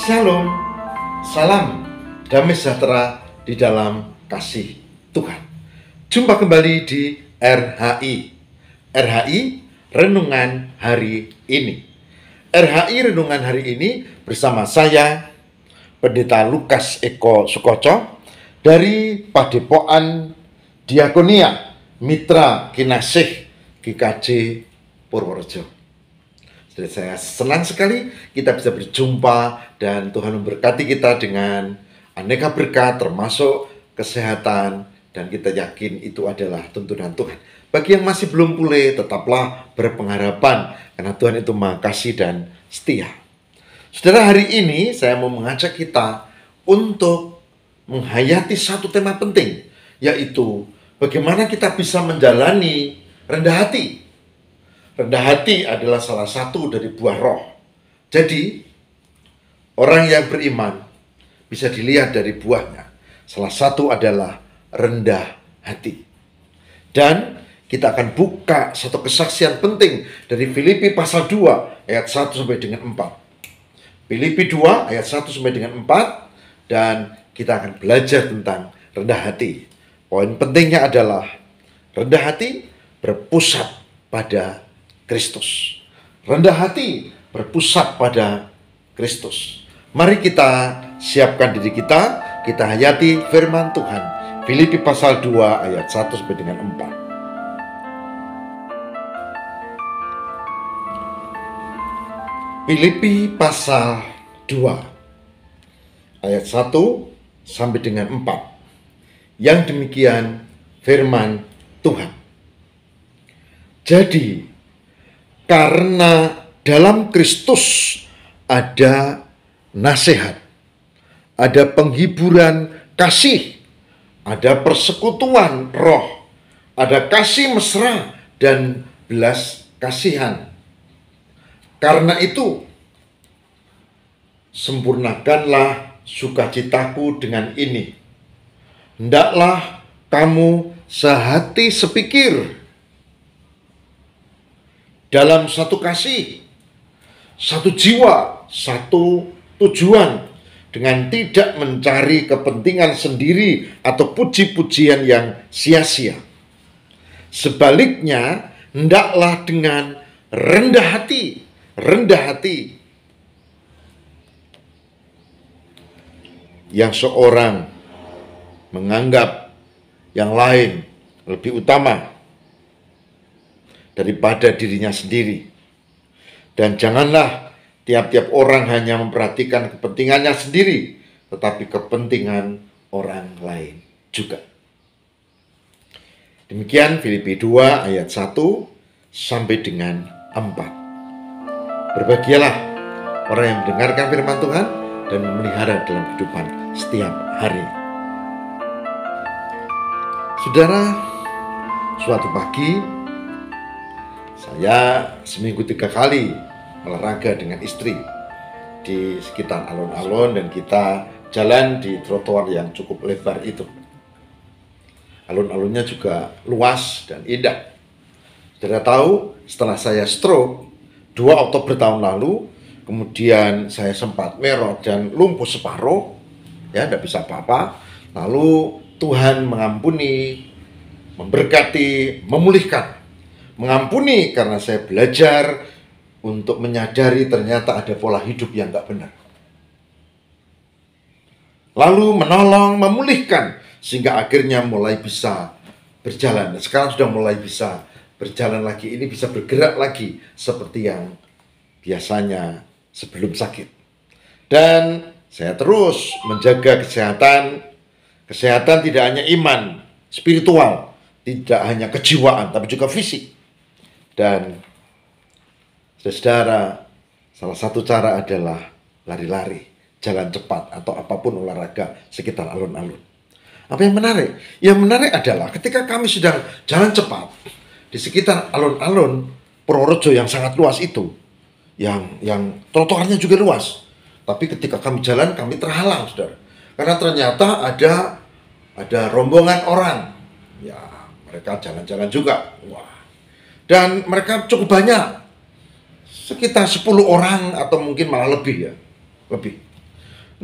Shalom, salam damai sejahtera di dalam kasih Tuhan. Jumpa kembali di RHI Renungan Hari Ini. RHI Renungan Hari Ini bersama saya, Pendeta Lukas Eko Sukoco dari Padepokan Diakonia Mitra Kinasih GKJ Purworejo. Jadi saya senang sekali kita bisa berjumpa dan Tuhan memberkati kita dengan aneka berkat termasuk kesehatan, dan kita yakin itu adalah tuntunan Tuhan. Bagi yang masih belum pulih, tetaplah berpengharapan karena Tuhan itu Maha Kasih dan setia. Saudara, hari ini saya mau mengajak kita untuk menghayati satu tema penting, yaitu bagaimana kita bisa menjalani rendah hati. Rendah hati adalah salah satu dari buah roh. Jadi, orang yang beriman bisa dilihat dari buahnya. Salah satu adalah rendah hati. Dan kita akan buka satu kesaksian penting dari Filipi pasal 2 ayat 1 sampai dengan 4. Filipi 2 ayat 1 sampai dengan 4, dan kita akan belajar tentang rendah hati. Poin pentingnya adalah rendah hati berpusat pada Kristus. Rendah hati berpusat pada Kristus. Mari kita siapkan diri kita hayati firman Tuhan. Filipi pasal 2 ayat 1 sampai dengan 4. Filipi pasal 2 ayat 1 sampai dengan 4. Yang demikian firman Tuhan. Jadi, karena dalam Kristus ada nasihat, ada penghiburan kasih, ada persekutuan roh, ada kasih mesra dan belas kasihan. Karena itu, sempurnakanlah sukacitaku dengan ini. Hendaklah kamu sehati sepikir, dalam satu kasih, satu jiwa, satu tujuan, dengan tidak mencari kepentingan sendiri atau puji-pujian yang sia-sia. Sebaliknya, hendaklah dengan rendah hati yang seorang menganggap yang lain lebih utama daripada dirinya sendiri. Dan janganlah tiap-tiap orang hanya memperhatikan kepentingannya sendiri, tetapi kepentingan orang lain juga. Demikian Filipi 2 ayat 1 sampai dengan 4. Berbahagialah orang yang mendengarkan firman Tuhan dan memelihara dalam kehidupan setiap hari. Saudara, suatu pagi saya seminggu 3 kali olahraga dengan istri di sekitar alun-alun, dan kita jalan di trotoar yang cukup lebar itu. Alun-alunnya juga luas dan indah. Saudara tahu, setelah saya stroke 2 Oktober tahun lalu, kemudian saya sempat merot dan lumpuh separuh, ya, tidak bisa apa-apa. Lalu Tuhan mengampuni, memberkati, memulihkan. Mengampuni karena saya belajar untuk menyadari ternyata ada pola hidup yang gak benar. Lalu menolong, memulihkan, sehingga akhirnya mulai bisa berjalan. Sekarang sudah mulai bisa berjalan lagi, ini bisa bergerak lagi seperti yang biasanya sebelum sakit. Dan saya terus menjaga kesehatan. Kesehatan tidak hanya iman, spiritual, tidak hanya kejiwaan, tapi juga fisik. Dan saudara, salah satu cara adalah lari-lari, jalan cepat, atau apapun olahraga sekitar alun-alun. Apa yang menarik? Yang menarik adalah ketika kami sedang jalan cepat di sekitar alun-alun Purworejo yang sangat luas itu, yang trotoarnya juga luas. Tapi ketika kami jalan, kami terhalang, saudara. Karena ternyata ada rombongan orang. Ya, mereka jalan-jalan juga. Wah. Dan mereka cukup banyak, sekitar 10 orang atau mungkin malah lebih, ya, lebih.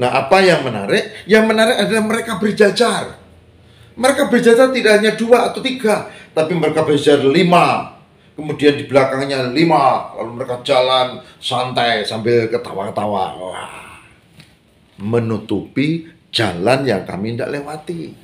Nah, apa yang menarik? Yang menarik adalah mereka berjajar. Mereka berjajar tidak hanya 2 atau 3, tapi mereka berjajar 5. Kemudian di belakangnya 5. Lalu mereka jalan santai sambil ketawa-ketawa. Wah, menutupi jalan yang kami tidak lewati.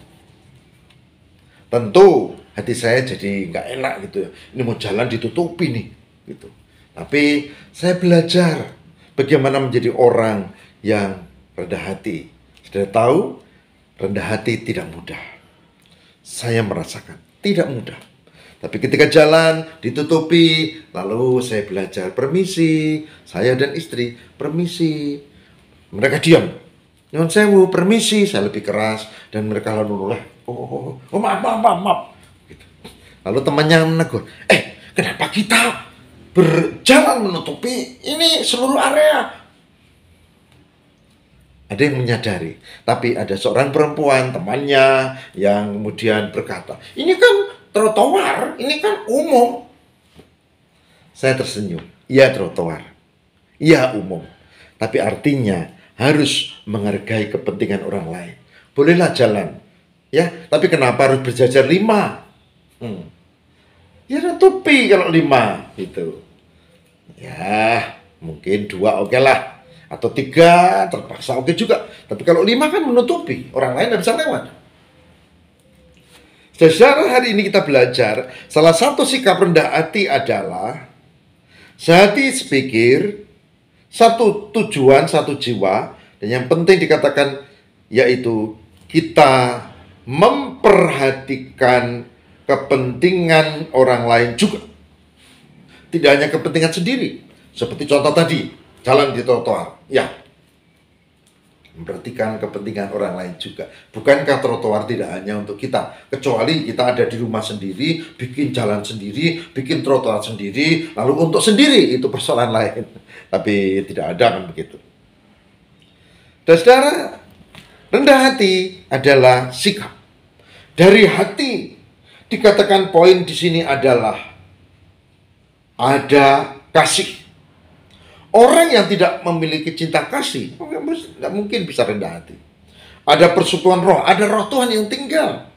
Tentu hati saya jadi nggak enak gitu ya. Ini mau jalan ditutupi nih, gitu. Tapi saya belajar bagaimana menjadi orang yang rendah hati. Sudah tahu, rendah hati tidak mudah. Saya merasakan tidak mudah. Tapi ketika jalan ditutupi, lalu saya belajar permisi, saya dan istri permisi. Mereka diam. Nyuwun sewu, permisi, saya lebih keras, dan mereka lalu noleh. Oh, maaf. Gitu. Lalu temannya menegur, kenapa kita berjalan menutupi ini seluruh area? Ada yang menyadari, tapi ada seorang perempuan temannya yang kemudian berkata, ini kan trotoar, ini kan umum. Saya tersenyum, iya trotoar, iya umum, tapi artinya harus menghargai kepentingan orang lain. Bolehlah jalan, ya, tapi kenapa harus berjajar 5? Ya tutupi kalau 5 gitu. Ya mungkin 2 oke lah, atau 3 terpaksa oke juga. Tapi kalau 5 kan menutupi, orang lain tidak bisa lewat. Secara hari ini kita belajar, salah satu sikap rendah hati adalah sehati sepikir, satu tujuan, satu jiwa, dan yang penting dikatakan yaitu kita memperhatikan kepentingan orang lain juga. Tidak hanya kepentingan sendiri. Seperti contoh tadi, jalan di trotoar. Ya, memperhatikan kepentingan orang lain juga. Bukankah trotoar tidak hanya untuk kita? Kecuali kita ada di rumah sendiri, bikin jalan sendiri, bikin trotoar sendiri, lalu untuk sendiri, itu persoalan lain. Tapi tidak ada kan begitu. Dan saudara, rendah hati adalah sikap. Dari hati, dikatakan poin di sini adalah ada kasih. Orang yang tidak memiliki cinta kasih, tidak mungkin bisa rendah hati. Ada persekutuan roh, ada roh Tuhan yang tinggal.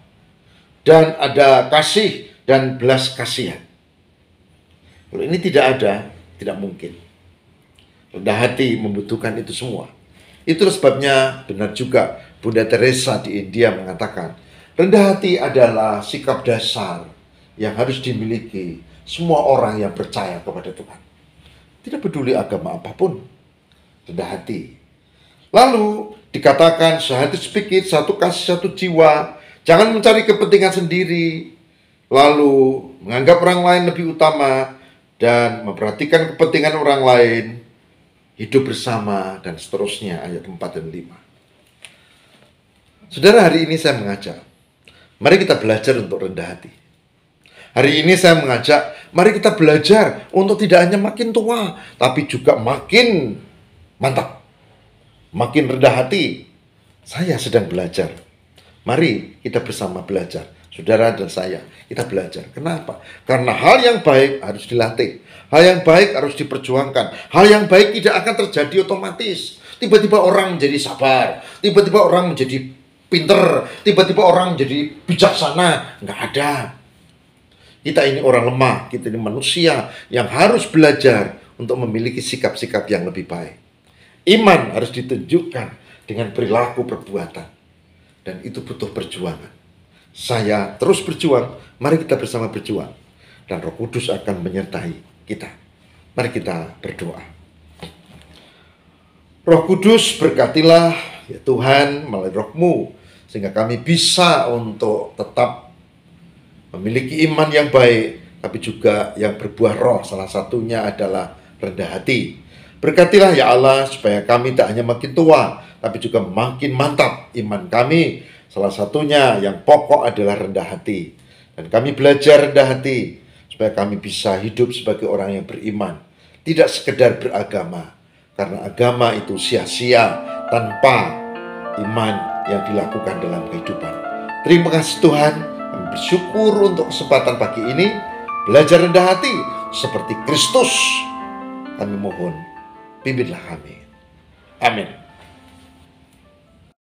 Dan ada kasih dan belas kasihan. Kalau ini tidak ada, tidak mungkin. Rendah hati membutuhkan itu semua. Itulah sebabnya benar juga Bunda Teresa di India mengatakan, rendah hati adalah sikap dasar yang harus dimiliki semua orang yang percaya kepada Tuhan. Tidak peduli agama apapun, rendah hati. Lalu dikatakan sehati sepikir, satu kasih, satu jiwa. Jangan mencari kepentingan sendiri, lalu menganggap orang lain lebih utama, dan memperhatikan kepentingan orang lain, hidup bersama, dan seterusnya, ayat 4 dan 5. Saudara, hari ini saya mengajak, mari kita belajar untuk rendah hati. Hari ini saya mengajak, mari kita belajar untuk tidak hanya makin tua, tapi juga makin mantap, makin rendah hati. Saya sedang belajar. Mari kita bersama belajar. Saudara dan saya, kita belajar. Kenapa? Karena hal yang baik harus dilatih. Hal yang baik harus diperjuangkan. Hal yang baik tidak akan terjadi otomatis. Tiba-tiba orang menjadi sabar. Tiba-tiba orang menjadi pinter. Tiba-tiba orang menjadi bijaksana. Nggak ada. Kita ini orang lemah, kita ini manusia yang harus belajar untuk memiliki sikap-sikap yang lebih baik. Iman harus ditunjukkan dengan perilaku perbuatan. Dan itu butuh perjuangan. Saya terus berjuang, mari kita bersama berjuang. Dan Roh Kudus akan menyertai kita. Mari kita berdoa. Roh Kudus, berkatilah ya Tuhan melalui Roh-Mu, sehingga kami bisa untuk tetap memiliki iman yang baik, tapi juga yang berbuah roh. Salah satunya adalah rendah hati. Berkatilah ya Allah, supaya kami tak hanya makin tua, tapi juga makin mantap iman kami. Salah satunya yang pokok adalah rendah hati. Dan kami belajar rendah hati, supaya kami bisa hidup sebagai orang yang beriman. Tidak sekedar beragama, karena agama itu sia-sia tanpa iman yang dilakukan dalam kehidupan. Terima kasih Tuhan. Kami bersyukur untuk kesempatan pagi ini, belajar rendah hati seperti Kristus. Kami mohon, pimpinlah kami. Amin.